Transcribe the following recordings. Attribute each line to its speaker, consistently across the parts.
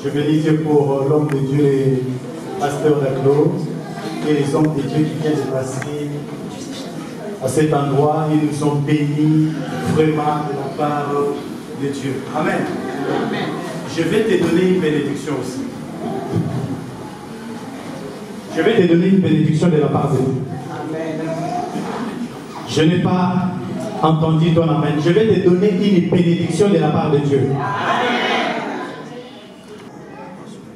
Speaker 1: Je bénis Dieu pour l'homme de Dieu et pasteur Daglo et les hommes de Dieu qui viennent de passer à cet endroit. Ils nous ont bénis vraiment de la part de Dieu. Amen. Amen. Je vais te donner une bénédiction aussi. Je vais te donner une bénédiction de la part de Dieu. Amen. Je n'ai pas entendu ton amen. Je vais te donner une bénédiction de la part de Dieu.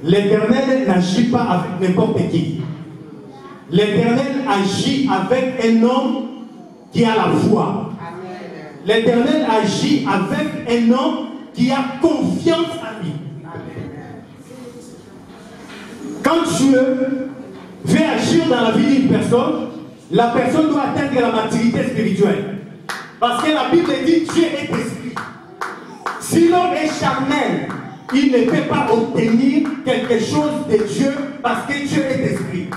Speaker 1: L'Éternel n'agit pas avec n'importe qui. L'Éternel agit avec un homme qui a la foi. L'Éternel agit avec un homme qui a confiance en lui. Quand Dieu veut agir dans la vie d'une personne, la personne doit atteindre la maturité spirituelle. Parce que la Bible dit Dieu est esprit. Si l'homme est charnel, il ne peut pas obtenir quelque chose de Dieu parce que Dieu est esprit.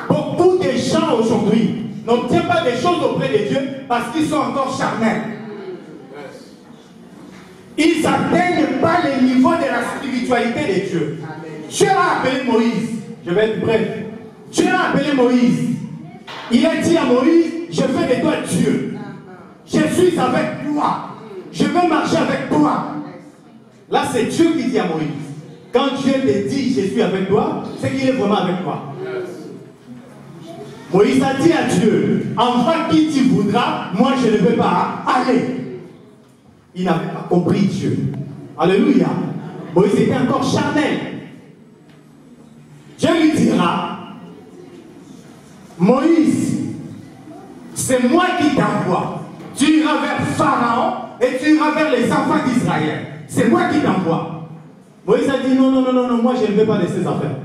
Speaker 1: Beaucoup de gens aujourd'hui n'obtiennent pas des choses auprès de Dieu parce qu'ils sont encore charnels. Ils n'atteignent pas le niveau de la spiritualité de Dieu. Dieu a appelé Moïse. Je vais être bref. Dieu a appelé Moïse. Il a dit à Moïse, je fais de toi Dieu. Je suis avec toi. Je veux marcher avec toi. Là, c'est Dieu qui dit à Moïse. Quand Dieu te dit, je suis avec toi, c'est qu'il est vraiment avec toi. Moïse a dit à Dieu, envoie qui tu voudras, moi je ne peux pas aller. Il n'avait pas compris Dieu. Alléluia. Moïse était encore charnel. Dieu lui dira, Moïse, c'est moi qui t'envoie. Tu iras vers Pharaon et tu iras vers les enfants d'Israël. C'est moi qui t'envoie. Moïse a dit, non, non, non, non, non, moi je ne veux pas de ces affaires.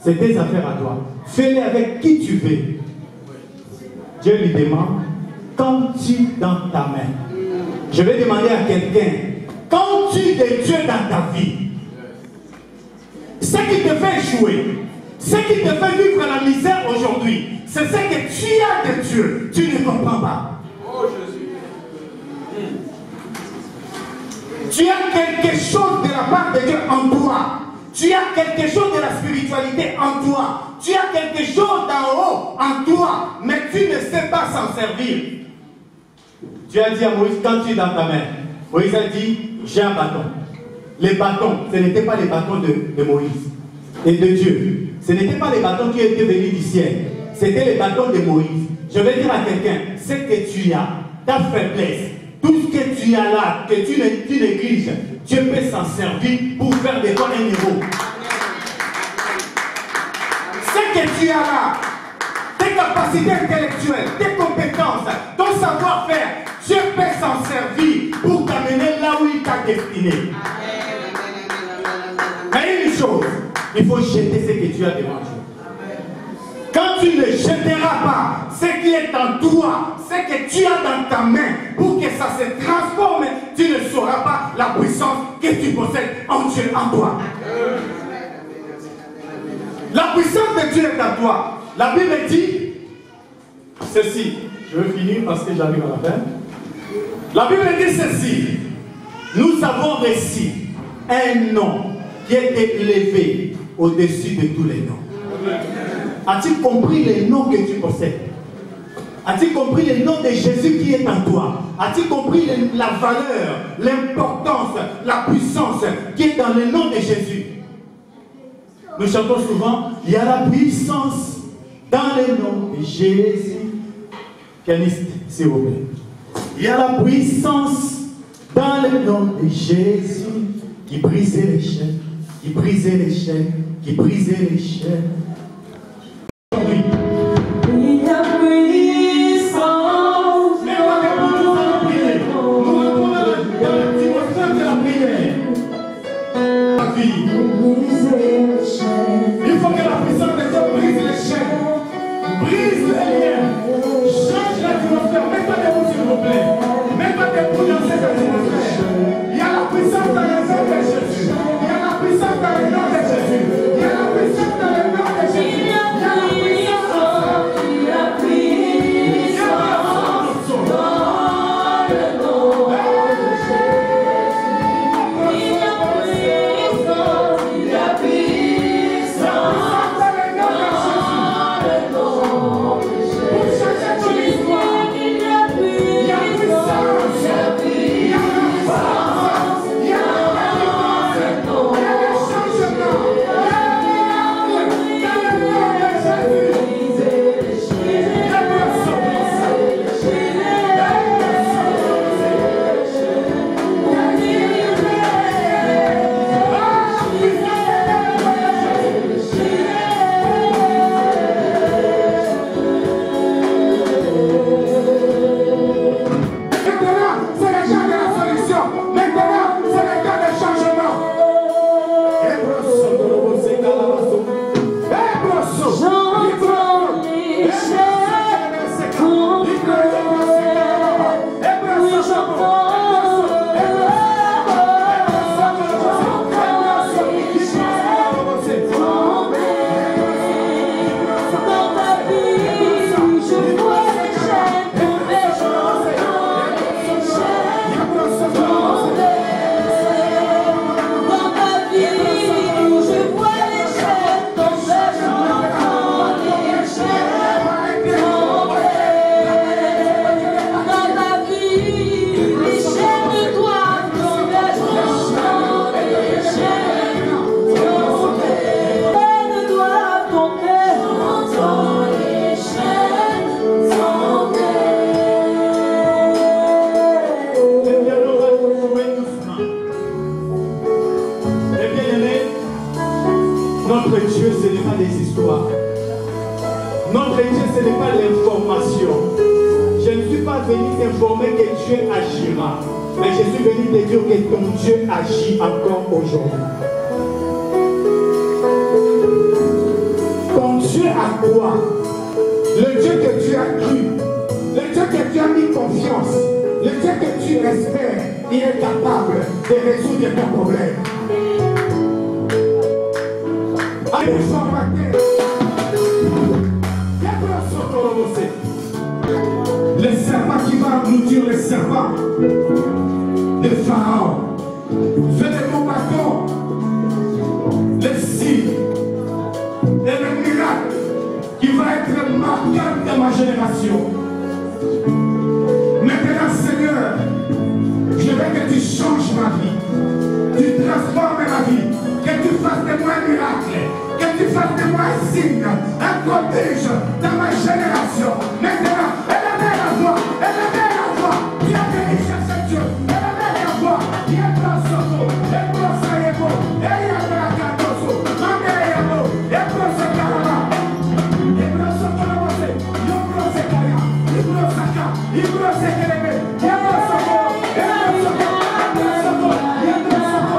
Speaker 1: C'est tes affaires à toi. Fais-les avec qui tu veux. Dieu lui demande, qu'as-tu dans ta main? Je vais demander à quelqu'un, qu'as-tu de Dieu dans ta vie? Ce qui te fait échouer, ce qui te fait vivre la misère aujourd'hui, c'est ce que tu as de Dieu. Tu ne comprends pas. Oh Jésus. Tu as quelque chose de la part de Dieu en toi. Tu as quelque chose de la spiritualité en toi. Tu as quelque chose d'en haut en toi, mais tu ne sais pas s'en servir. Dieu a dit à Moïse, quand tu es dans ta main, Moïse a dit, j'ai un bâton. Les bâtons, ce n'étaient pas les bâtons de Moïse et de Dieu. Ce n'étaient pas les bâtons qui étaient venus du ciel. C'était les bâtons de Moïse. Je vais dire à quelqu'un, ce que tu as, ta faiblesse, tout ce que tu as là, que tu négliges, Dieu peut s'en servir pour faire de toi un héros. Ce que tu as là, tes capacités intellectuelles, tes compétences, ton savoir-faire, Dieu peut s'en servir pour t'amener là où il t'a destiné. Mais une chose, il faut jeter ce que tu as devant Dieu. Quand tu ne jetteras pas ce qui est en toi, ce que tu as dans ta main, pour que ça se transforme, tu ne sauras pas la puissance que tu possèdes en Dieu, en toi. La puissance de Dieu est en toi. La Bible dit ceci. Je vais finir parce que j'arrive à la fin. La Bible dit ceci. Nous avons reçu un nom qui est élevé au-dessus de tous les noms. As-tu compris les noms que tu possèdes? As-tu compris le nom de Jésus qui est en toi? As-tu compris la valeur, l'importance, la puissance qui est dans le nom de Jésus? Nous chantons souvent, il y a la puissance dans le nom de Jésus. Pianiste, s'il vous plaît. Il y a la puissance dans le nom de Jésus qui brisait les chaînes, qui brisait les chaînes, qui brisait les chaînes.
Speaker 2: Il faut que la puissance de Dieu brise les chaînes, brise les liens, change l'atmosphère. Mets-toi debout s'il vous plaît. Mets-toi debout dans cette atmosphère. Il y a la puissance dans le nom de Jésus. Il y a la puissance dans le nom de Jésus. Il y a la puissance dans le nom de
Speaker 1: Notre Dieu, ce n'est pas des histoires. Notre Dieu, ce n'est pas l'information. Je ne suis pas venu t'informer que Dieu agira, mais je suis venu te dire que ton Dieu agit encore aujourd'hui. Ton Dieu a quoi? Le Dieu que tu as cru, le Dieu que tu as mis confiance, le Dieu que tu espères, il est capable de résoudre ton problème. Le serpent qui va nous dire le serpent de Pharaon. Fais de mon bâton le signe et le miracle qui va être marquant de ma génération. Maintenant, Seigneur, je veux que tu changes ma vie, tu transformes ma vie, que tu fasses de moi un miracle, que tu fasses de moi un signe, un prodige dans ma génération. Maintenant, élevez la voix, viens venir chercher Dieu, élevez la voix, viens dans Soto, et dans Sayebo, et il y a de la Cardoso, Mandéyabo, et dans ce caraba, et dans ce carabose, et dans ce caraba, et dans ce caraba, et dans ce caraba, et dans ce caraba, et dans ce caraba.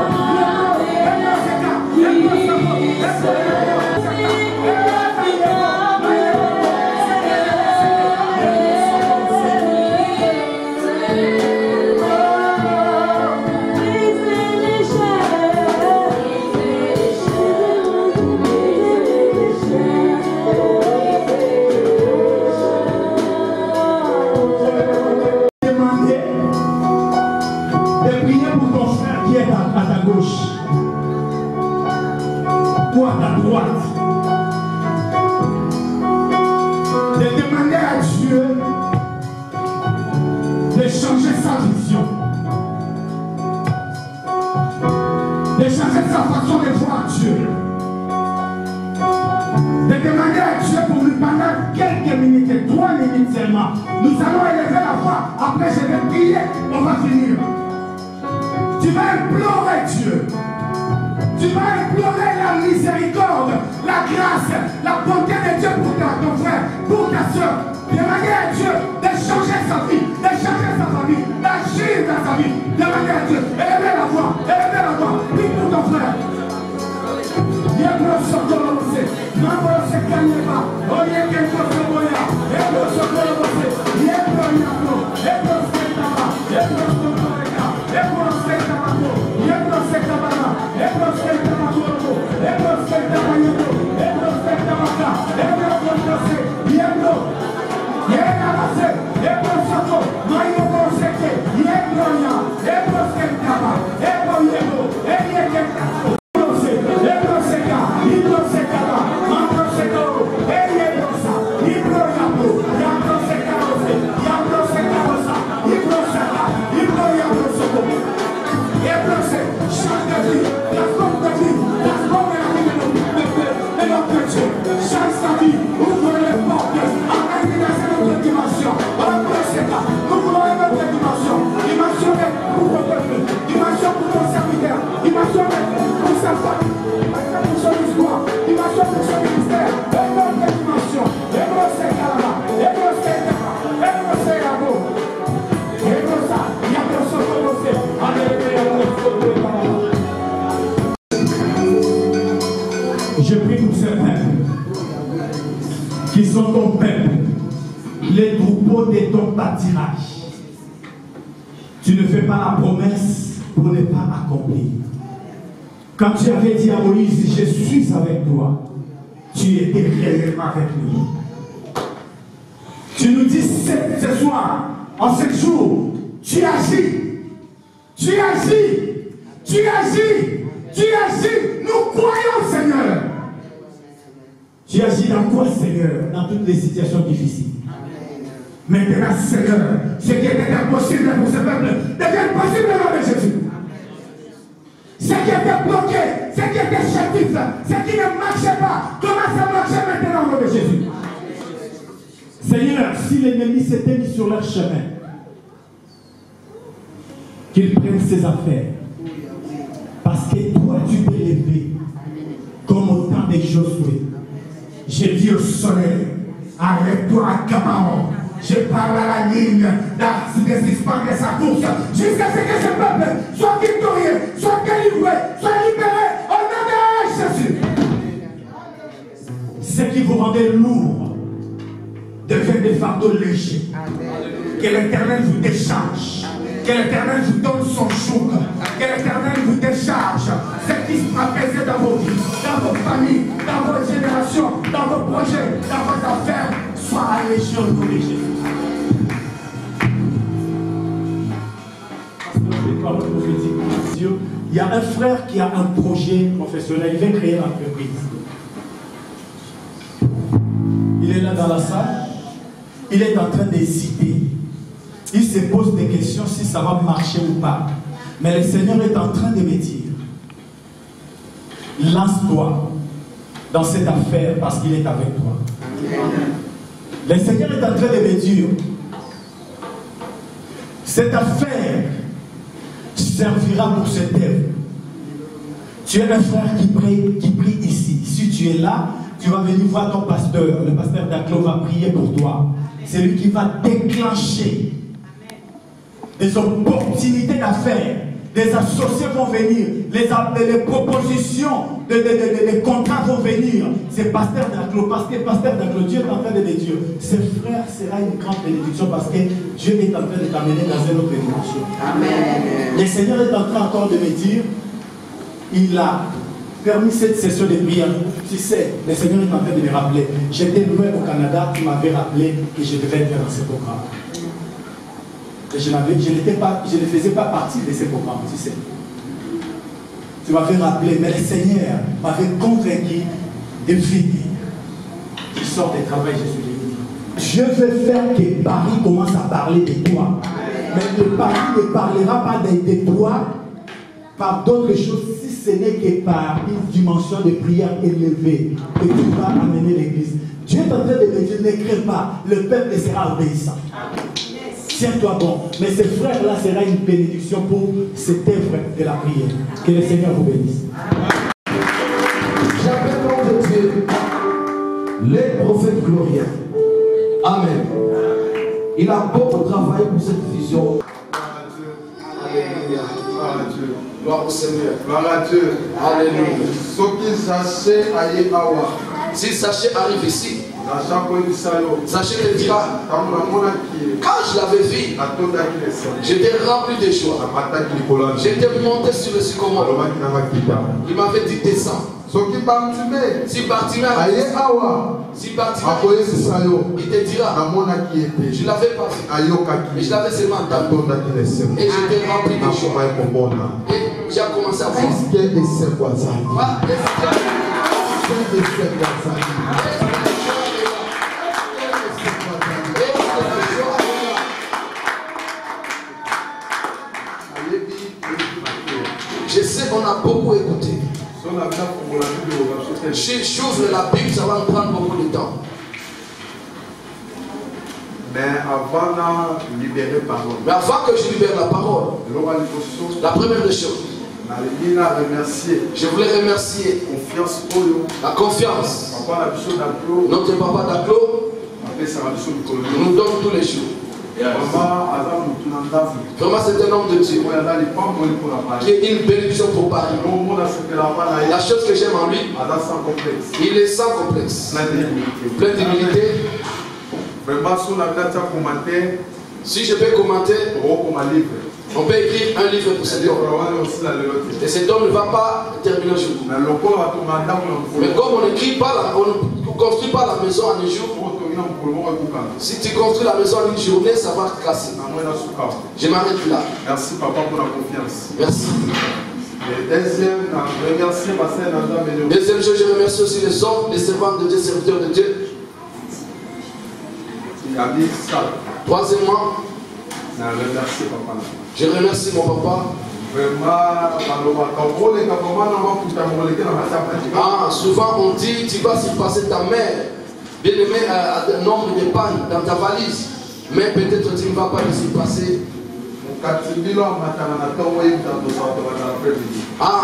Speaker 1: Nous allons élever la voix. Après, je vais prier. On va finir. Tu vas implorer Dieu. Tu vas implorer la miséricorde, la grâce, la bonté de Dieu pour ton frère, pour ta soeur. Demander à Dieu de changer sa vie, de changer sa famille, d'agir dans sa vie. Demander à Dieu. Élevez la voix. Élevez la voix. Prie pour ton frère. troupeau de ton pâturage. Tu ne fais pas la promesse pour ne pas accomplir. Quand tu avais dit à Moïse, je suis avec toi, tu étais réellement avec lui. Tu nous dis ce soir, en 7 jours, tu agis. Tu agis. Tu agis. Tu agis. Nous croyons, Seigneur. Tu agis dans quoi, Seigneur? Dans toutes les situations difficiles. Maintenant, Seigneur, ce qui était impossible pour ce peuple devient possible au nom de Jésus. Ce qui était bloqué, ce qui était chétif, ce qui ne marchait pas, commence à marcher maintenant au nom de Jésus. Seigneur, si l'ennemi s'était mis sur leur chemin, qu'il prenne ses affaires. Parce que toi, tu t'es levé comme au temps des Josué. J'ai dit au soleil, arrête-toi à Gabaon. Je parle à la ligne de suspendre sa course jusqu'à ce que ce peuple soit victorieux, soit délivré, soit libéré au nom de Jésus. Ce qui vous rendait lourd devient des fardeaux légers. Que l'Éternel vous décharge. Que l'Éternel vous donne son joug. Que l'Éternel vous décharge. Ce qui sera pesé dans vos vies, dans vos familles, dans vos générations, dans vos projets, dans vos affaires, soit allégé au nom de Jésus. Il y a un frère qui a un projet professionnel, il veut créer une entreprise. Il est là dans la salle, il est en train d'hésiter. Il se pose des questions si ça va marcher ou pas. Mais le Seigneur est en train de me dire, lance-toi dans cette affaire parce qu'il est avec toi. Le Seigneur est en train de me dire, cette affaire servira pour cette œuvre. Tu es un frère qui prie ici. Si tu es là, tu vas venir voir ton pasteur. Le pasteur Daclo va prier pour toi. C'est lui qui va déclencher des opportunités d'affaires. Des associés vont venir. Les propositions, les contrats vont venir. C'est pasteur Daclo. Parce que pasteur Daclo, Dieu est en train de le dire. Ce frère sera une grande bénédiction parce que Dieu est en train de t'amener dans une autre dimension. Amen. Le Seigneur est en train encore de me dire, il a permis cette session de prière. Tu sais, le Seigneur est en train de me rappeler. J'étais loin au Canada, tu m'avais rappelé que je devais être dans ce programme. Et je ne faisais pas partie de ce programme, tu sais. Tu m'avais rappelé, mais le Seigneur m'avait convaincu de finir. Tu sors du travail, je suis venu. Je veux faire que Paris commence à parler de toi. Mais que Paris ne parlera pas de toi par d'autres choses, si ce n'est que par une dimension de prière élevée que tu vas amener l'église. Dieu est en train de me dire, ne crains pas, le peuple sera obéissant. Tiens-toi bon. Mais ce frère-là sera une bénédiction pour cette œuvre de la prière. Que le Seigneur vous bénisse.
Speaker 3: J'appelle le nom de Dieu les prophètes glorieux. Amen. Il a beaucoup travaillé pour cette vision.
Speaker 4: Gloire à Dieu. Alléluia. Gloire à Dieu. Gloire au Seigneur. Gloire à Dieu. Alléluia.
Speaker 3: Si Sachet arrive ici, Sachet te dira, quand je l'avais vu, j'étais rempli de joie. J'étais monté sur le sycomore. Il m'avait dit descends. Si Bartimée arrive, il te dira, je ne l'avais pas vu, mais je l'avais seulement entendu. Et j'étais rempli de joie. Et j'ai commencé à voir. Je sais qu'on a beaucoup écouté. Si j'ouvre la Bible, ça va me prendre beaucoup de temps.
Speaker 4: Mais avant de libérer parole,
Speaker 3: avant que je libère la parole, la première des choses, je voulais remercier la confiance. Notre papa Daclo nous donne tous les jours. Vraiment, c'est un homme de Dieu qui est une bénédiction pour Paris. La chose que j'aime en lui, il est sans complexe, plein d'humilité. Si je peux commenter, on peut écrire un livre pour cet homme. Et cet homme ne va pas terminer un jour. Mais comme on n'écrit pas, on ne construit pas la maison en un jour, si tu construis la maison en une journée, ça va te casser. Je m'arrête là.
Speaker 2: Merci papa pour la confiance.
Speaker 3: Merci.
Speaker 2: Et
Speaker 3: deuxième chose, je remercie aussi les hommes, les servants de Dieu, serviteurs de Dieu. Troisièmement, je remercie mon papa. Souvent on dit tu vas surpasser ta mère, bien aimé, un nombre de pannes dans ta valise, mais peut-être tu ne vas pas le surpasser.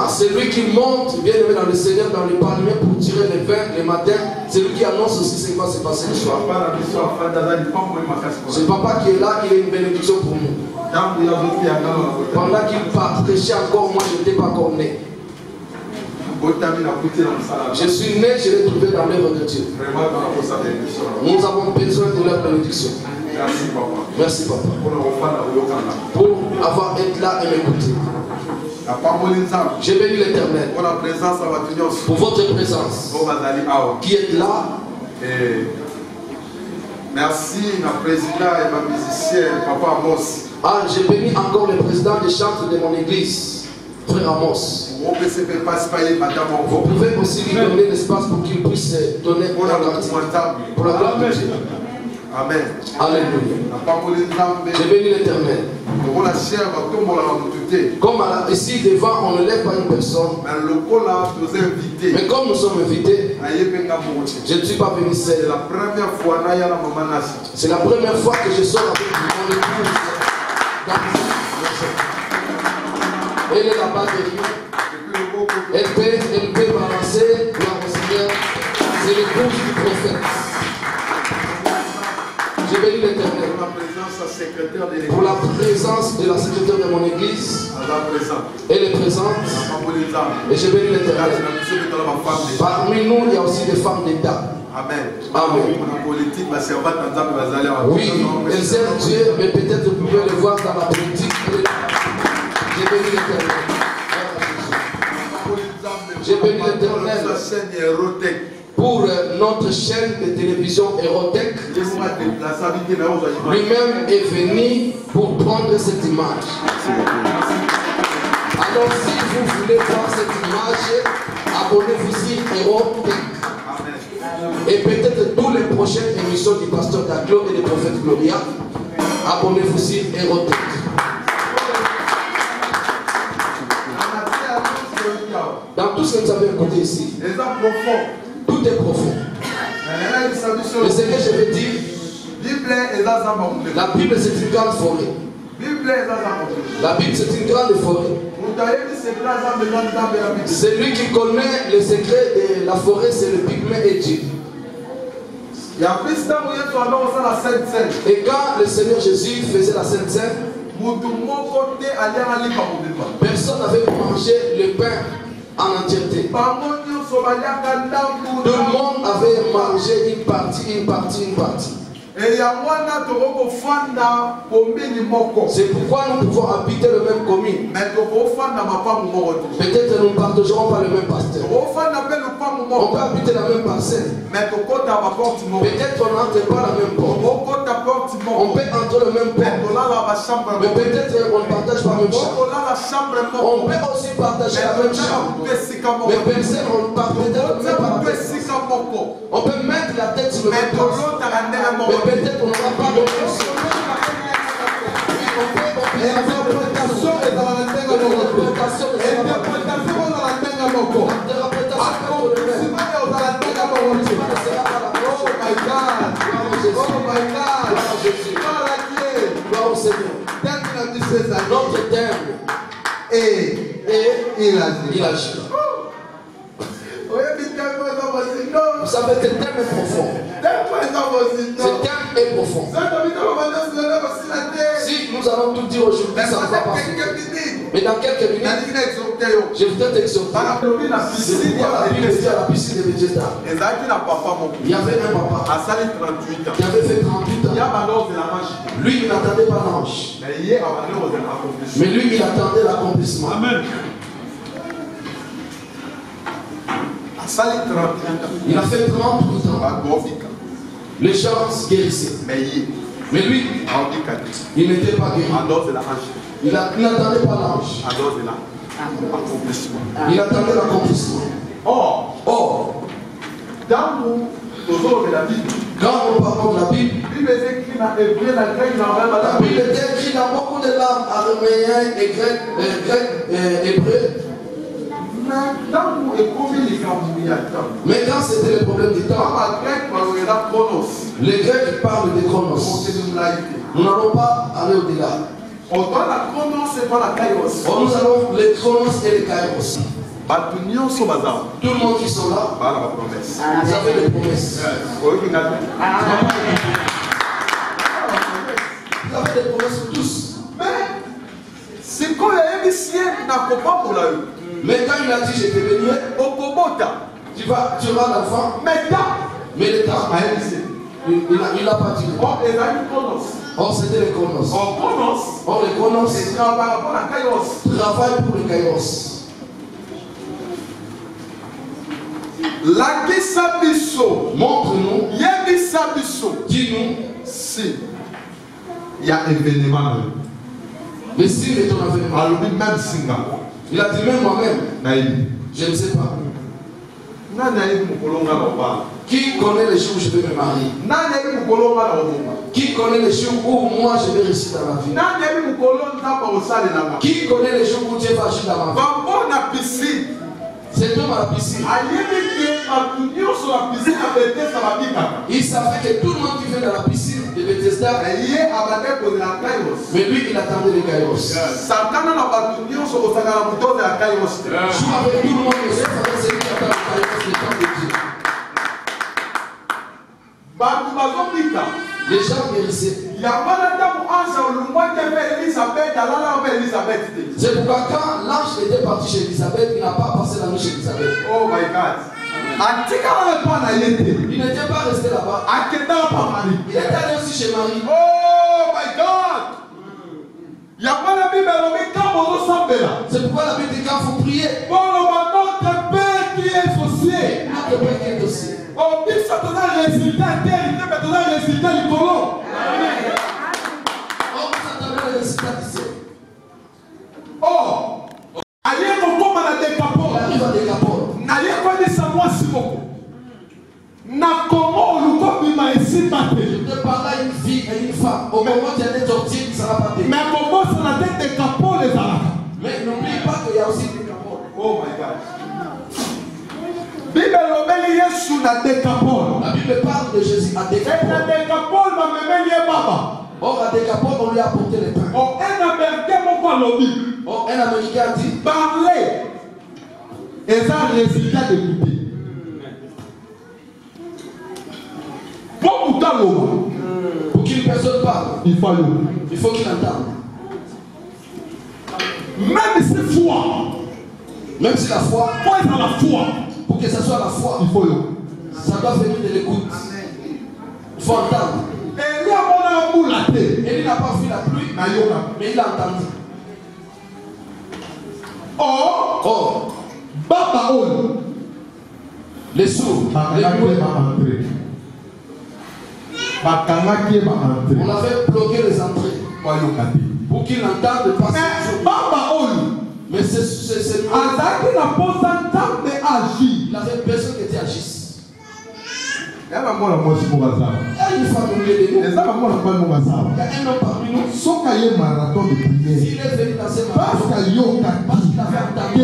Speaker 3: C'est lui qui monte, bien aimé dans le Seigneur, dans le parlement pour tirer les vins le matin. C'est lui qui annonce aussi ce qui va se passer le soir. C'est papa qui est là, il est une bénédiction pour nous. Pendant qu'il prêchait encore, moi je n'étais pas encore né. Je suis né, je l'ai trouvé dans l'œuvre de Dieu. Nous avons besoin de leur bénédiction. Merci papa. Pour avoir été là et m'écouter. J'ai béni l'Éternel pour votre présence qui est là.
Speaker 2: Merci le président et ma musicien, papa Amos.
Speaker 3: J'ai béni encore le président des chantres de mon église, frère Amos. Vous pouvez aussi lui donner l'espace pour qu'il puisse donner pour la gloire de Dieu.
Speaker 2: Amen.
Speaker 3: Alléluia. J'ai béni l'Éternel. Comme ici devant, on ne lève pas une personne. Mais comme nous sommes invités, je ne suis pas venu seul. C'est la première fois que je sors avec mon épouse. Elle est là-bas derrière. Elle peut balancer, gloire au Seigneur. C'est l'épouse du prophète. J'ai béni l'Éternel pour la présence de la secrétaire de mon église. Elle est présente. Et j'ai béni l'Éternel. Parmi nous, il y a aussi des femmes d'État.
Speaker 2: Amen.
Speaker 3: Amen. Oui, elles servent Dieu, mais peut-être vous pouvez le voir dans la politique. J'ai béni l'Éternel. J'ai béni l'Éternel pour notre chaîne de télévision Erotech. Lui-même est venu pour prendre cette image. Alors si vous voulez voir cette image, abonnez-vous sur Erotech. Et peut-être toutes les prochaines émissions du pasteur Daglo et du prophète Gloria, abonnez-vous sur Erotech. Dans tout ce que nous avons écouté ici, tout est profond. Mais ce que je veux dire, la Bible c'est une grande forêt. La Bible c'est une grande forêt. Celui qui connaît le secret de la forêt, c'est le pygmée et Dieu. Et quand le Seigneur Jésus faisait la Sainte Seine, personne n'avait mangé le pain en entièreté. Tout le monde avait mangé une partie. C'est pourquoi nous pouvons habiter le même commune. Peut-être nous ne partagerons pas le même pasteur. On peut habiter la même parcelle. Peut-être on n'entre pas la même porte. On peut entrer le même port. Mais peut-être on ne partage pas la même chambre. On peut aussi partager la même chambre. Mais personne on ne partage même pas la tête. On peut mettre la tête sur le même place. Mais peut-être on n'aura pas de chose. Notre terme et il agit. Vous savez, ce thème est profond. Ce thème est profond. Si nous allons tout dire aujourd'hui, ça ne va pas. Mais Et dans quelques minutes, je voudrais t'exhorter. C'est pourquoi la Bible dit à la piscine de Bethesda. Il y avait un papa qui avait fait 38 ans. Lui, il n'attendait pas l'ange. Mais lui, il attendait l'accomplissement. Amen. Il a fait 38 ans. Les gens guérissaient. Mais lui, il n'était pas guéri. Il n'attendait pas l'ange. Il attendait l'accomplissement. Or, quand on parle de la Bible, la Bible est écrite dans beaucoup de langues, araméen et grec, hébreu. Mais quand c'était le problème du temps, les Grecs parlent de chronos. Nous n'allons pas aller au-delà. Nous allons les chronos et les kairos. Tout le monde qui sont là, vous avez des promesses. Vous avez des promesses pour tous. Mais quand il a dit je te bénirai, tu vas l'enfant. Mais le temps, il n'a pas dit. Or c'était les chronos. Or les chronos travaillent pour les kairos. Montre-nous. Dis-nous
Speaker 2: si il y a un événement.
Speaker 3: Mais si est ton avènement.
Speaker 2: Même Singapour.
Speaker 3: Il a dit même moi-même. Je ne sais pas. Qui connaît les jours où je vais me marier? Qui connaît les jours où moi je vais réussir dans la vie? Qui connaît les jours où Dieu va agir dans ma vie? C'est homme à la piscine. Il savait que tout le monde qui vient dans la piscine de Bethesda, mais lui il attendait les kairos. Joue avec tout le monde, mais c'est lui qui attend les kairos, le temps de Dieu. Les gens guérissaient. C'est pourquoi quand l'ange était parti chez Elisabeth, il n'a pas passé la nuit chez Elisabeth.
Speaker 2: Oh my God.
Speaker 3: Il n'était pas resté là-bas. Il était allé aussi chez Marie.
Speaker 2: Oh my God. C'est
Speaker 3: pourquoi la Bible dit quand vous priez,
Speaker 2: notre Père qui est saucier.
Speaker 3: Notre Père qui est au ciel.
Speaker 2: Oh, mais ça te donne un résultat interne, mais tu donnes un résultat du colon.
Speaker 3: Oh, ça te donne un résultat du ciel.
Speaker 2: Oh, allez, mon homme à la décapole.
Speaker 3: Il arrive à décapole.
Speaker 2: Allez, quoi de savoir si beaucoup. Na comment le corps m'a ici battu.
Speaker 3: Je te parle à une fille et une femme. Au moment où tu as des tortilles, il ne sera pas décapole.
Speaker 2: Mais comment ça la tête des capoles les arabes.
Speaker 3: Mais n'oublie pas qu'il y a aussi des capoles.
Speaker 2: Oh my God. Bible lobeli Yesu na décapole.
Speaker 3: La Bible parle de Jésus à décapole.
Speaker 2: Et na décapole va me mener baba.
Speaker 3: Or à décapole on lui a apporté les pains.
Speaker 2: Oh un Américain mon quoi lobby.
Speaker 3: Oh un Américain a dit
Speaker 2: parler. Et ça résultat de l'écouter.
Speaker 3: Pour qu'une personne parle,
Speaker 2: il faut
Speaker 3: qu'il entende.
Speaker 2: Même si foi.
Speaker 3: Même si la foi.
Speaker 2: Quoi est la foi?
Speaker 3: Pour que ce soit la foi,
Speaker 2: il faut
Speaker 3: ça doit venir de l'écoute. Il faut entendre. Et il n'a pas vu la pluie, mais il a entendu. Or, les sourds, les muets, on avait bloqué les entrées pour qu'ils n'entendent pas. Mais c'est il avait personne qui était agisse. Il y a une femme au milieu de nous. Il y a un homme parmi nous. S'il est venu dans ces marathons, parce qu'il avait entendu.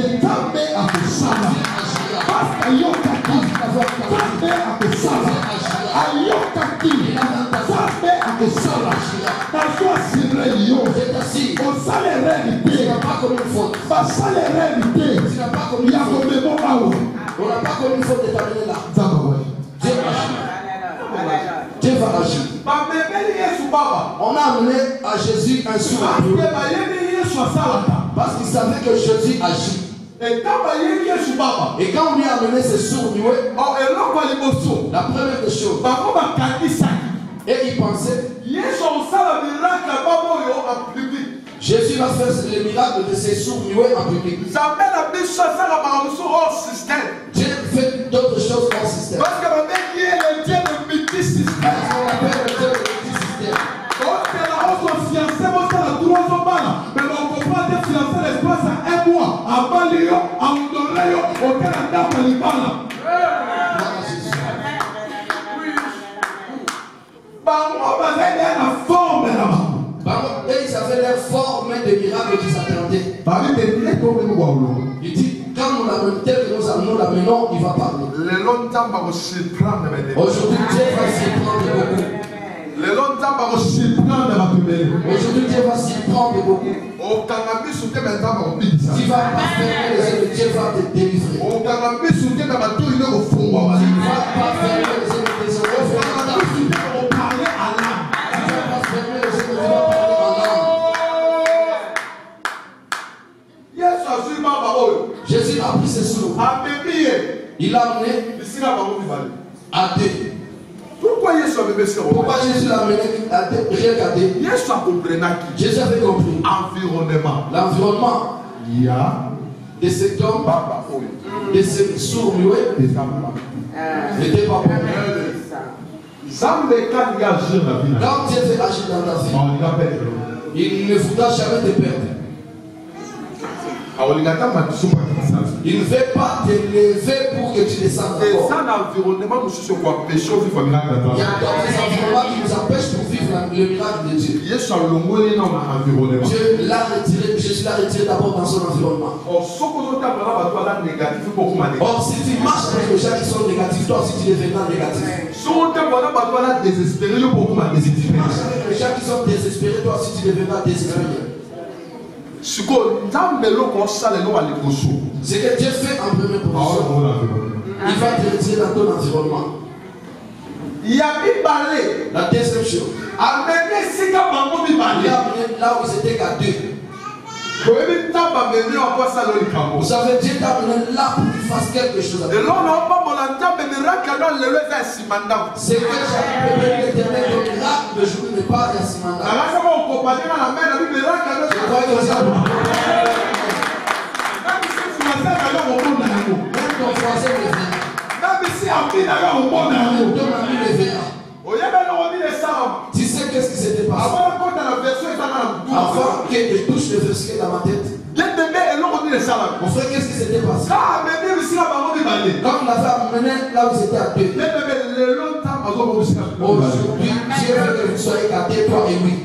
Speaker 3: C'est assis. Tu n'as pas commis une faute. Tu n'as pas commis une faute. On n'a pas commis une faute de t'amener là. Dieu agit. Dieu va agir. On a amené à Jésus un sourd. Parce qu'il savait que Jésus agit. Et quand on lui a amené ses sourds muets, la première des choses, et il pensait, Jésus va faire le miracle de ses sourds muets en public. Dieu fait d'autres choses hors système.
Speaker 2: Parce que mon Dieu est le Dieu de multisystème. Mais on comprend que fiancé l'espace à un mois, à Balio, à Ondoreyo, au Canada, à Libana.
Speaker 3: Et ils avaient l'air fort, mais des miracles qui s'attendaient. Il dit, quand nous l'amenons, tel que nous l'amenons, il va parler. Aujourd'hui, Dieu va s'y prendre beaucoup. Aujourd'hui, Dieu va s'y prendre beaucoup. Tu vas pas fermer les yeux, Dieu va te délivrer. Tu vas pas fermer les yeux, Dieu va parler à l'âme. Tu vas pas fermer les yeux, Dieu va parler à l'âme. Jésus a pris ses sourds. Il l'a amené à deux.
Speaker 2: Pourquoi Jésus
Speaker 3: l'a amené à deux? Regardez. Jésus avait compris. L'environnement.
Speaker 2: Il y a
Speaker 3: de cet homme, de ce sourd muet, n'était pas bon. Quand Dieu fait agir dans ta vie, il ne voudra jamais te perdre. Il ne veut pas te lever pour que tu descendes d'abord. Il y a d'autres environnements qui nous empêchent pour vivre le miracle de Dieu. Dieu l'a retiré, Jésus l'a retiré d'abord dans son environnement. Or, si tu marches avec les gens qui sont négatifs, toi aussi tu deviendras négatif. Si tu marches avec les gens qui sont désespérés, toi aussi tu deviendras désespéré. Ce que Dieu fait en première position, il va te retirer dans ton environnement. Il y a la deuxième chose. Il a amené là où ils étaient qu'à deux. Vous savez, Dieu t'a amené là pour que tu fasses quelque chose. C'est que j'ai appelé l'éternel le miracle de jour n'est pas à Simanda. Je crois que même ton voisin le verra. Ton ami le verra. Tu sais qu'est-ce qui s'était passé? Avant que je touche le verset dans ma tête. Mon frère, qu'est-ce qui s'était passé? Quand on l'avait amené là où c'était à deux. Aujourd'hui, Dieu veut que vous soyez qu'à deux, toi et lui.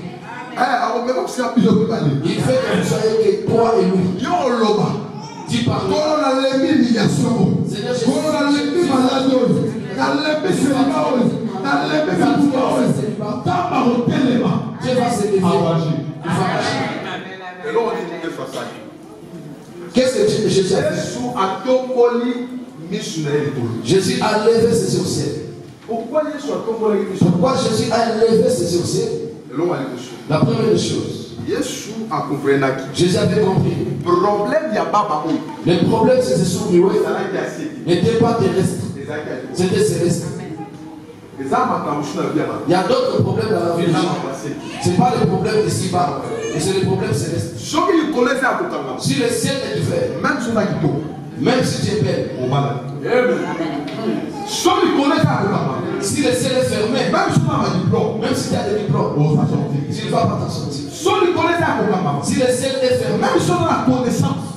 Speaker 3: Il fait que vous soyez que toi et lui. Dis par lui. Seigneur Jésus, Dieu va se lever. Il va agir. Qu'est-ce que Jésus a fait? Jésus a levé ses sourcils. Pourquoi Jésus a levé ses sourcils? La première des choses, Jésus avait compris. Le problème, c'est ce sourds muets n'était pas terrestre, c'était céleste. Il y a d'autres problèmes dans la vie de gens. Ce n'est pas le problème d'ici-bas, mais c'est le problème céleste. Si le ciel est ouvert, même si tu es belle, si le ciel est fermé, même si tu as des diplômes, tu ne vas pas t'en sortir. Si le ciel est fermé,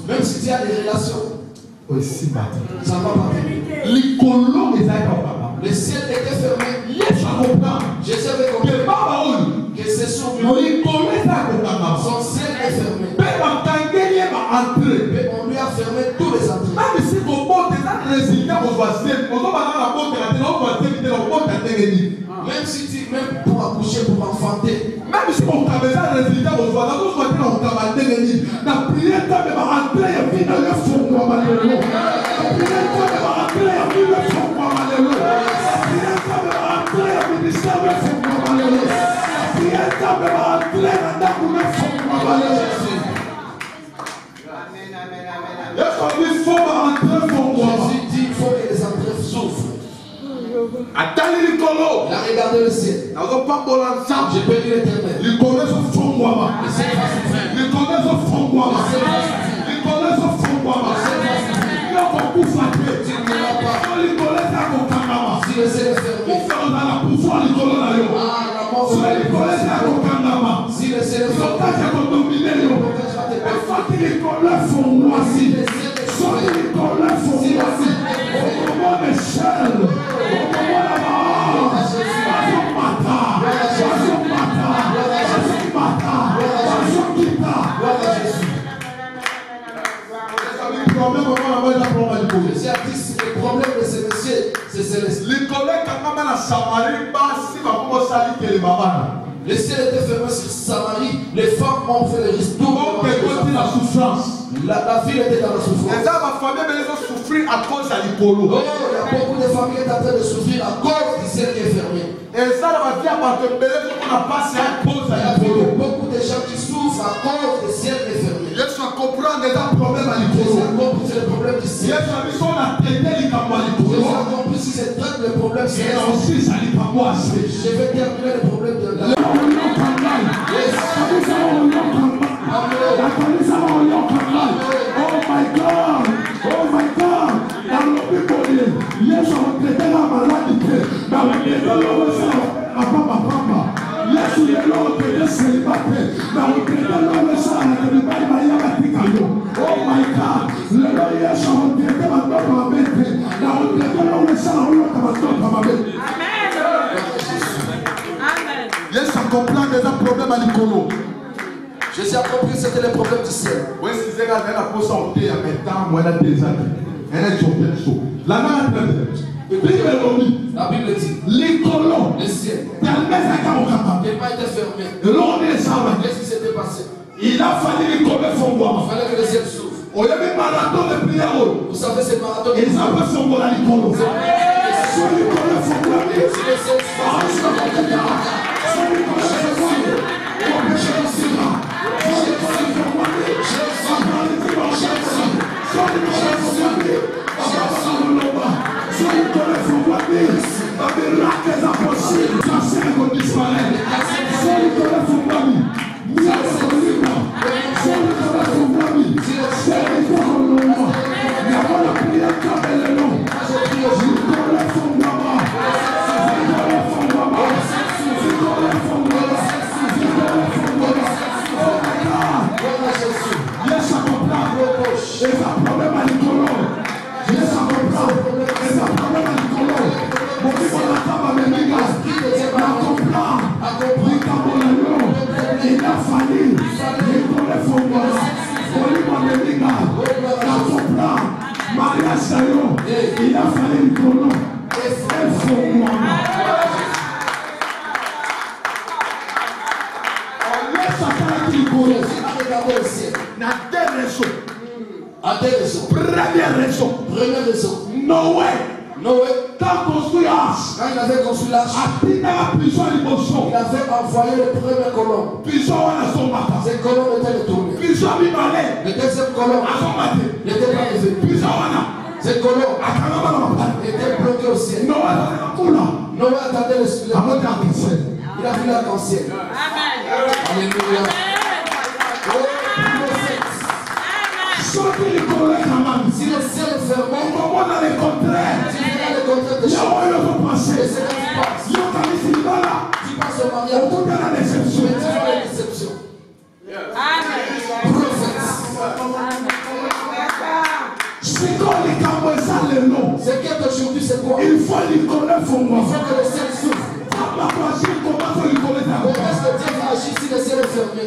Speaker 3: même si tu as des relations, ça ne va pas venir. Le ciel était fermé. Jésus avait compris que c'est son bureau. Son ciel est fermé. Mais on lui a fermé tous les entrées. Même si tu, même pour accoucher, pour enfanter, même si on t'a besoin de résultats, on va dans notre côté, on t'a battu les nids. La prière t'a même rentré et puis dans le fond, moi, malheureux. La prière t'a même rentré et puis le fond, moi, malheureux. La prière t'a même rentré et puis le fond, moi, malheureux. La prière t'a même rentré. Il a regardé le ciel. J'ai béni l'Éternel. Il connaît son fond. Si le ciel est fermé. Si le ciel est le problème de ce monsieur, c'est céleste. Le ciel était fermé sur Samarie, les femmes ont fait le risque. La ville était dans la souffrance. Oh, il y a beaucoup de familles qui sont en train de souffrir à cause du ciel qui est fermé. Il y a beaucoup de gens qui souffrent à cause du ciel qui est fermé. C'est le problème du ciel. Jésus a compris si c'est traite le problème céleste. Je vais terminer le problème de la Jésus a compris que c'était le problème du ciel. La Bible dit le ciel n'a pas été fermé. Qu'est-ce qui s'était passé?
Speaker 2: Il a fallu
Speaker 3: Il fallait que le ciel s'ouvre. Vous savez, c'est marathon.
Speaker 2: Et ça peut se voir à l'école. Il a fallu le colon. Première raison. Noé. Quand construit l'arche.
Speaker 3: Quand il avait construit l'arche,
Speaker 2: il
Speaker 3: avait envoyé le premier colon. Ces colons étaient retournés. Le deuxième colon n'était pas levé. Ces colons étaient bloqués au ciel. Noé attendait le ciel. Il a vu l'arc-en-ciel. Alléluia. Si le ciel est fermé, tu verras le contraire de choses. Et c'est là que tu passes au mariage, tu vois la déception. Ce qui est aujourd'hui, c'est quoi?
Speaker 2: Il faut lui connaître son nom.
Speaker 3: Il faut que le ciel s'ouvre. Comment est-ce que Dieu va agir si le ciel est fermé?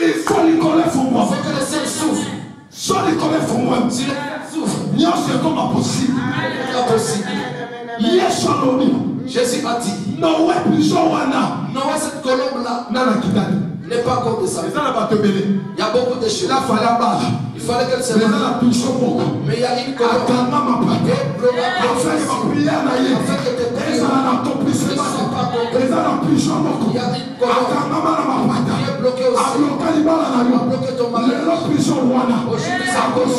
Speaker 2: Il faut lui connaître son nom.
Speaker 3: Il faut que le ciel s'ouvre.
Speaker 2: Sans lui connaître son nom.
Speaker 3: Si le ciel s'ouvre,
Speaker 2: c'est comme possible.
Speaker 3: Jésus a dit, Noé, cette colombe-là n'est pas comme de ça. Il y a beaucoup de choses. Il fallait qu'elle se mette. Mais il y a une colombe qui est bloquée. Il y a une colombe qui est bloquée aussi. Elle a bloqué ton mari. Aujourd'hui, ça cause.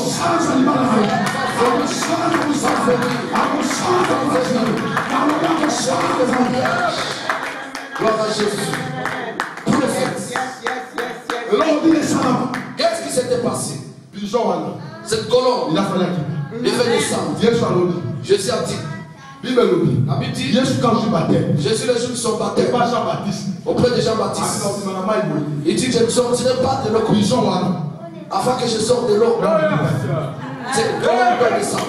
Speaker 3: Gloire à Jésus. Prophète. Qu'est-ce qui s'était passé? Cette colombe, il fait descendre. Jésus a dit, la Bible dit, Jésus le jour de son baptême, auprès de Jean-Baptiste, il dit, je ne sortirai pas de l'eau afin que je sorte de l'eau. Cette colombe doit descendre.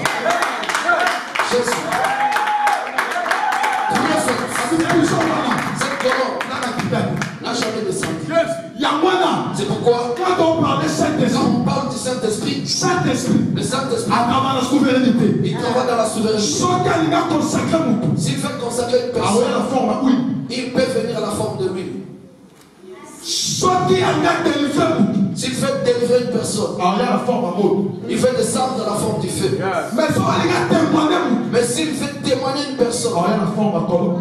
Speaker 3: Jésus. Cette colombe n'a jamais descendu. C'est pourquoi
Speaker 2: quand on parle de Saint-Esprit,
Speaker 3: quand on parle du Saint-Esprit, le Saint-Esprit,
Speaker 2: il travaille la souveraineté.
Speaker 3: Il travaille dans la souveraineté. S'il fait consacrer une personne, il peut venir à la forme de l'huile. S'il fait délivrer une personne, il fait descendre dans la forme du feu. Mais s'il fait témoigner une personne, il fait la forme de colombe.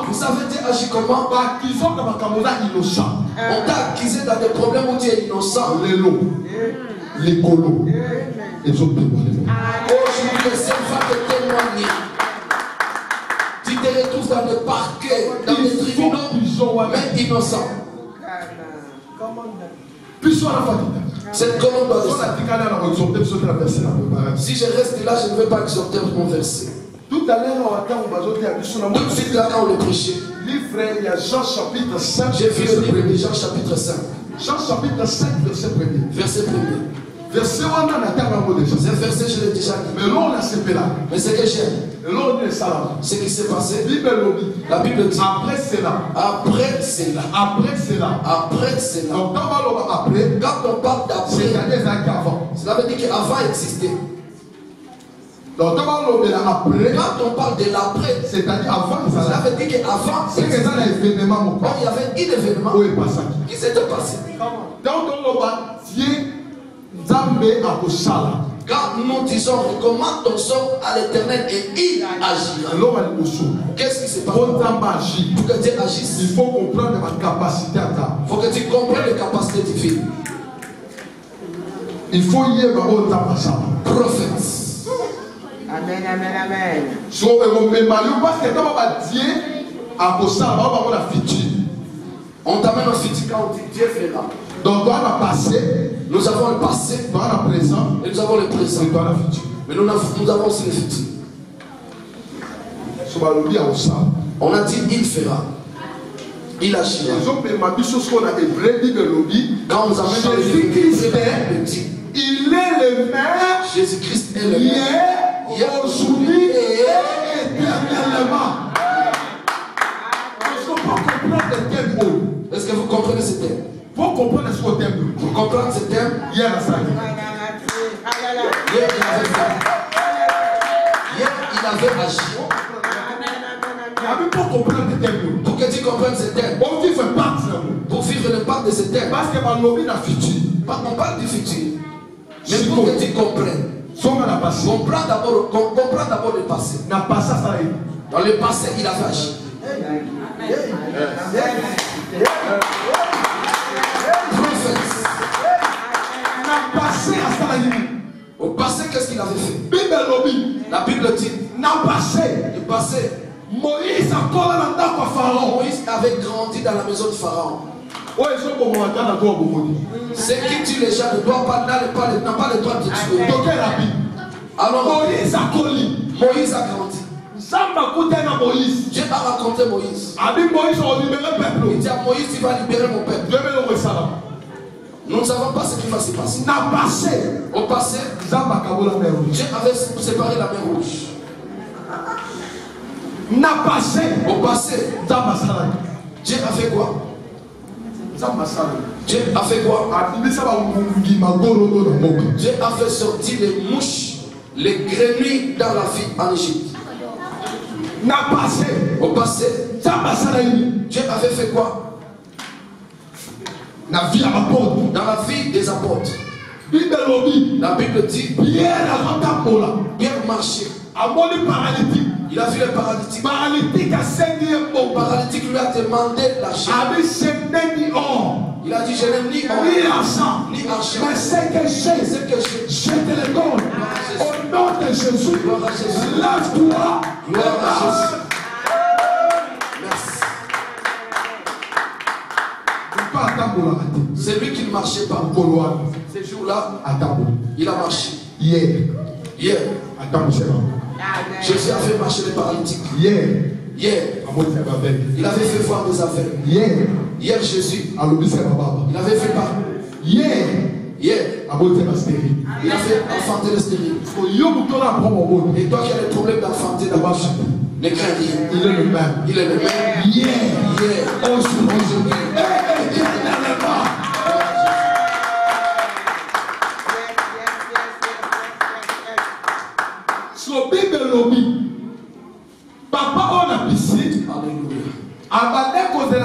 Speaker 3: Vous savez dire agir comment? On t'a accusé dans des problèmes où tu es innocent.
Speaker 2: Les colos.
Speaker 3: Aujourd'hui, le Seigneur va te témoigner. Tu te retrouves dans des parquets, dans des tribunaux, mais innocent. Cette colombe doit descendre. Si je reste là, je ne veux pas exhorter mon verset.
Speaker 2: Tout à l'heure,
Speaker 3: tout de suite là, quand on le prêchait,
Speaker 2: il y a Jean chapitre 5.
Speaker 3: J'ai vu le livre de Jean chapitre 5.
Speaker 2: Jean chapitre 5, verset 1er.
Speaker 3: Verset 1er.
Speaker 2: Verset 1er,
Speaker 3: ce verset, je l'ai déjà dit.
Speaker 2: Mais là, on a séparé.
Speaker 3: Mais ce que j'aime, ce qui s'est passé, la Bible dit,
Speaker 2: après cela. Donc,
Speaker 3: quand on parle d'après, cela veut dire qu'avant existait.
Speaker 2: Donc, quand
Speaker 3: on parle de l'après,
Speaker 2: c'est-à-dire avant,
Speaker 3: cela veut dire qu'avant, il y avait un événement qui s'était passé. Quand nous disons recommande ton sort à l'Éternel et il agira. Qu'est-ce qui se passe? Pour que Dieu agisse,
Speaker 2: il faut comprendre ma capacité à ta.
Speaker 3: Il faut que tu comprennes les capacités divines.
Speaker 2: Il faut y aller au
Speaker 3: prophète.
Speaker 5: Amen, amen, amen.
Speaker 2: So, parce que quand on va dire à Bossa, on va avoir la future.
Speaker 3: On t'amène au futur quand on dit Dieu fera.
Speaker 2: Donc, dans le passé,
Speaker 3: nous avons le passé,
Speaker 2: dans le présent,
Speaker 3: et nous avons le présent,
Speaker 2: et dans le futur.
Speaker 3: Mais nous avons aussi le futur. On a dit il fera. Il agira. Quand nous amènons le Jésus-Christ,
Speaker 2: il est le même.
Speaker 3: Jésus-Christ est le même.
Speaker 2: Aujourd'hui et éternellement.
Speaker 3: Est-ce que vous comprenez ce thème?
Speaker 2: Pour comprendre ce thème.
Speaker 3: Pour comprendre ce thème,
Speaker 2: hier,
Speaker 3: il avait agi.
Speaker 2: Pour comprendre ce thème.
Speaker 3: Pour que tu comprennes ce thème. Pour vivre le part de ce thème.
Speaker 2: Parce que
Speaker 3: on parle du futur. Mais pour que tu comprennes. Comprends d'abord le passé. Dans le passé, il avait agi. Au passé, qu'est-ce qu'il avait fait? La Bible dit, le passé,
Speaker 2: Moïse
Speaker 3: avait grandi dans la maison de Pharaon. Ceux qui tuent les gens n'a pas le droit de tuer. Alors Moïse a grandi. Dieu a raconté Moïse. Il dit à Moïse, tu vas libérer mon peuple. Nous ne savons pas ce qui va se passer. Au passé, Dieu avait séparé la mer rouge. Au passé, Dieu a fait quoi? Dieu a fait quoi? Dieu a fait sortir les mouches, les grenouilles dans la vie en Égypte. Au passé, Dieu avait fait quoi? Dans la vie des apôtres. La Bible dit, Pierre marchait. Il a vu le paralytique. Paralytique lui a demandé l'argent. Il Il a dit, je n'aime ni or,
Speaker 2: ni argent.
Speaker 3: ni argent.
Speaker 2: Mais ce que j'ai, je te le donne. Au nom de Jésus, lève-toi.
Speaker 3: Gloire à Jésus. Merci. C'est lui qui ne marchait pas. Ces jours-là, il a marché. Hier, Jésus a fait marcher les paralytiques. Hier, il avait fait voir des aveugles. Hier, Jésus, il avait fait pas. Hier, il a fait enfanter les stériles. Et toi qui as des problèmes d'enfanter d'abord, ne crains rien.
Speaker 2: Il est le même.
Speaker 3: Il est le même.
Speaker 2: Hier,
Speaker 3: Aujourd'hui.
Speaker 2: So Bible lobby. Papa on a piscine. Alléluia.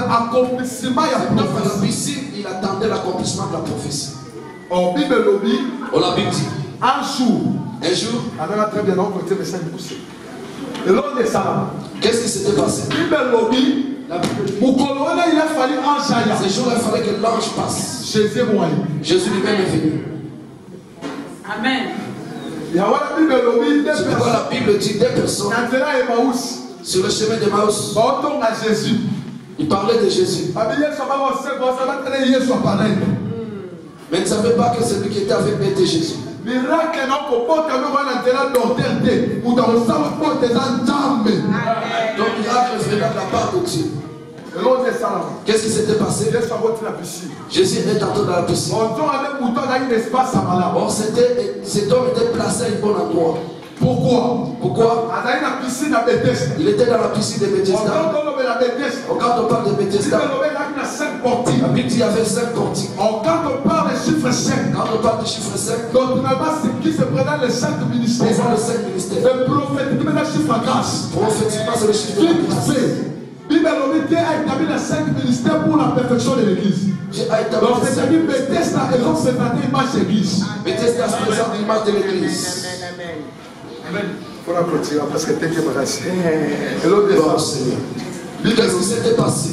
Speaker 2: Accomplissement
Speaker 3: dans la piscine, il attendait l'accomplissement de la prophétie.
Speaker 2: Oh Bible lobby.
Speaker 3: On l'a bien dit.
Speaker 2: Un jour.
Speaker 3: Un jour.
Speaker 2: Très bien, on côté message poussé. Et l'on est ça.
Speaker 3: Qu'est-ce qui s'était passé?
Speaker 2: Bible lobby. Moukolona, il a fallu un jaya.
Speaker 3: Ces jours-là, il fallait que l'ange passe.
Speaker 2: Jésus
Speaker 3: lui-même est venu.
Speaker 6: Amen.
Speaker 3: C'est pourquoi la Bible dit des personnes sur le chemin d'Emmaüs. Il parlait de Jésus. Mais ils ne savaient pas que celui qui était avec eux était Jésus. Donc miracle venait de la part de Dieu. Qu'est-ce qui s'était passé? Jésus est entré dans la piscine. Or cet homme était placé à un bon endroit. Pourquoi? Il était dans la piscine de Bethesda. Quand on parle de Bethesda, la Bible dit qu'il y avait 5 portiques.
Speaker 2: Quand on parle du chiffre 5, donc ce qui se présente les 5 ministères. Le prophétiquement le chiffre à grâce.
Speaker 3: Prophétiquement c'est le chiffre de grâce.
Speaker 2: Bible a établi les 5 ministères pour la perfection de l'église. Donc c'est-à-dire Bethesda et l'autre c'est l'image de l'église.
Speaker 3: Bethesda se présente l'image de l'église.
Speaker 2: Amen. Il faut la clôturer parce que t'es débarrassé.
Speaker 3: Et l'autre est Seigneur. Qu'est-ce qui s'était passé?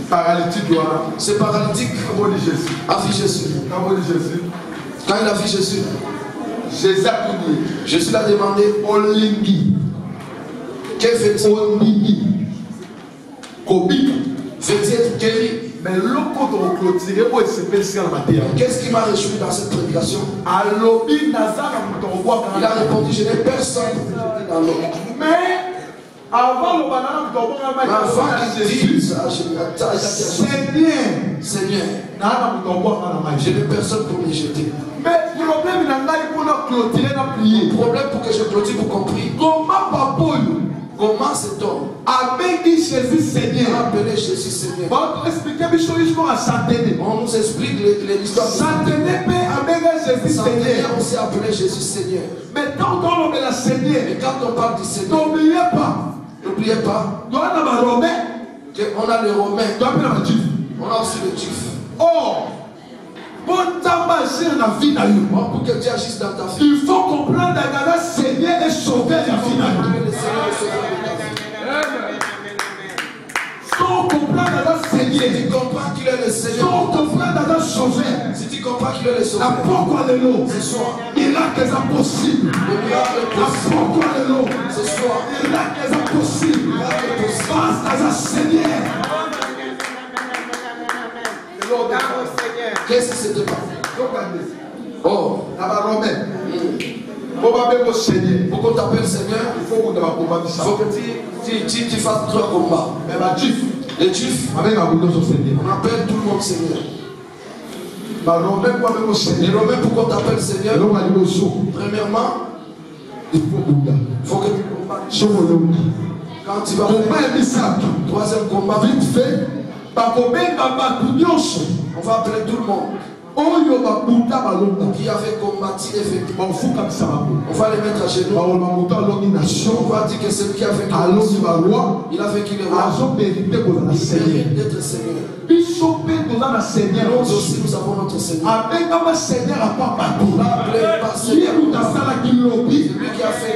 Speaker 2: Paralytique.
Speaker 3: Ce paralytique a vu Jésus. Quand il a vu Jésus, Jésus l'a demandé Olingi. Que fait-il? Fait-il être guéri?
Speaker 2: Mais
Speaker 3: qu'est-ce qui m'a réjoui dans cette prédication? Il a répondu, je n'ai personne dans l'eau.
Speaker 2: Mais avant
Speaker 3: qu'il dise, Seigneur, je n'ai personne pour me jeter.
Speaker 2: Mais le
Speaker 3: problème pour que je clôture pour comprendre. Comment cet homme
Speaker 2: a béni Jésus Seigneur?
Speaker 3: Appelé Jésus Seigneur.
Speaker 2: On
Speaker 3: nous explique l'histoire.
Speaker 2: Seigneur
Speaker 3: aussi appelé Jésus Seigneur.
Speaker 2: Mais quand on appelle Seigneur,
Speaker 3: quand on parle du Seigneur, n'oubliez pas qu'on a les Romains, on a aussi le Juif.
Speaker 2: Or, pour
Speaker 3: que Dieu agisse dans ta vie,
Speaker 2: il faut comprendre que le Seigneur est sauveur de la vie. Si on comprend le Seigneur,
Speaker 3: si tu comprends qu'il est le Seigneur,
Speaker 2: si on comprend le sauveur,
Speaker 3: si tu comprends qu'il est le sauveur,
Speaker 2: pourquoi le lot?
Speaker 3: Ce soir,
Speaker 2: miracle est impossible. Pourquoi le lot?
Speaker 3: Ce soir,
Speaker 2: miracle est impossible. Face à Seigneur.
Speaker 3: Qu'est-ce qui s'était passé? Oh, pour qu'on t'appelle Seigneur, il faut que tu fasses 3 combats. Les Juifs, on appelle tout le monde Seigneur. Les Romains, pour qu'on t'appelle Seigneur, premièrement, il faut que tu combattes. Quand tu vas faire 3e combat,
Speaker 2: vite fait,
Speaker 3: on va appeler tout le monde qui avait combattu effectivement. On va les mettre à genoux. On va dire que celui qui a fait il a vécu le roi. Il mérite d'être Seigneur. Nous aussi nous avons notre Seigneur. Celui qui a fait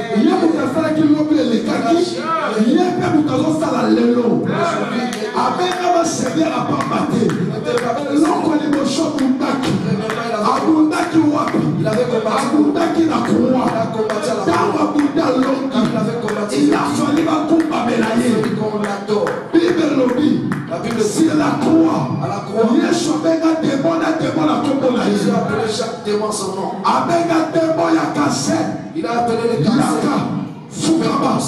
Speaker 3: qu'on l'adore.
Speaker 4: La Bible dit à la croix.
Speaker 3: Jésus a appelé chaque démon son nom. Il a appelé les cancers.
Speaker 4: Fukama,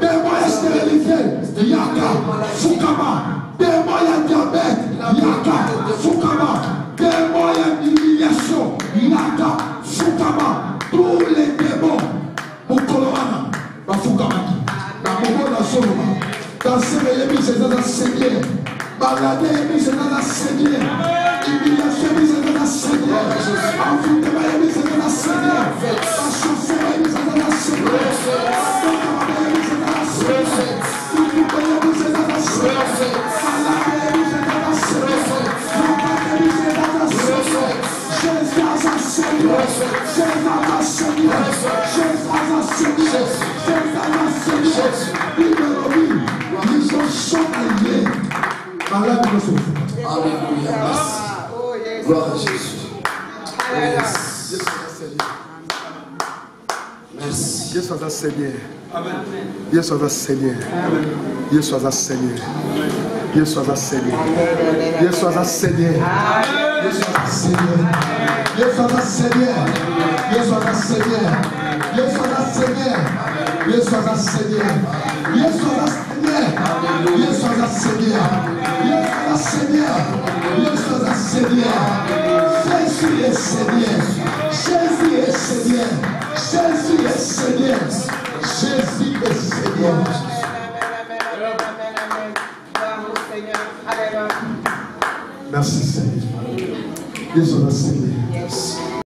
Speaker 4: démon ya stérilité, Yaka, Fukama, démon ya diabète, Yaka, Fukama, démon ya humiliation, Yaka, Fukama, tous les démons, Mokolowana, Bafukama, Namobo Soloma, dans ces émis, c'est dans la Seigneur, Balade émis, c'est dans la Seigneur, humiliation émis, c'est dans la Seigneur, Enfoutement émis, c'est dans la Seigneur, Chanceur émis, c'est dans la Seigneur.
Speaker 3: Alléluia. Gloire à Jésus. Merci.
Speaker 4: Dieu soit un Seigneur. Dieu soit un Seigneur. Dieu soit un Seigneur. Dieu soit un Seigneur. Dieu soit un Seigneur. Dieu soit un Seigneur. Dieu soit un Seigneur. Dieu soit un Seigneur. Dieu soit un Seigneur. Dieu soit un Seigneur. Dieu soit un Seigneur. Dieu soit un Seigneur. Dieu soit un Seigneur. Dieu soit un Seigneur. Jésus est Seigneur.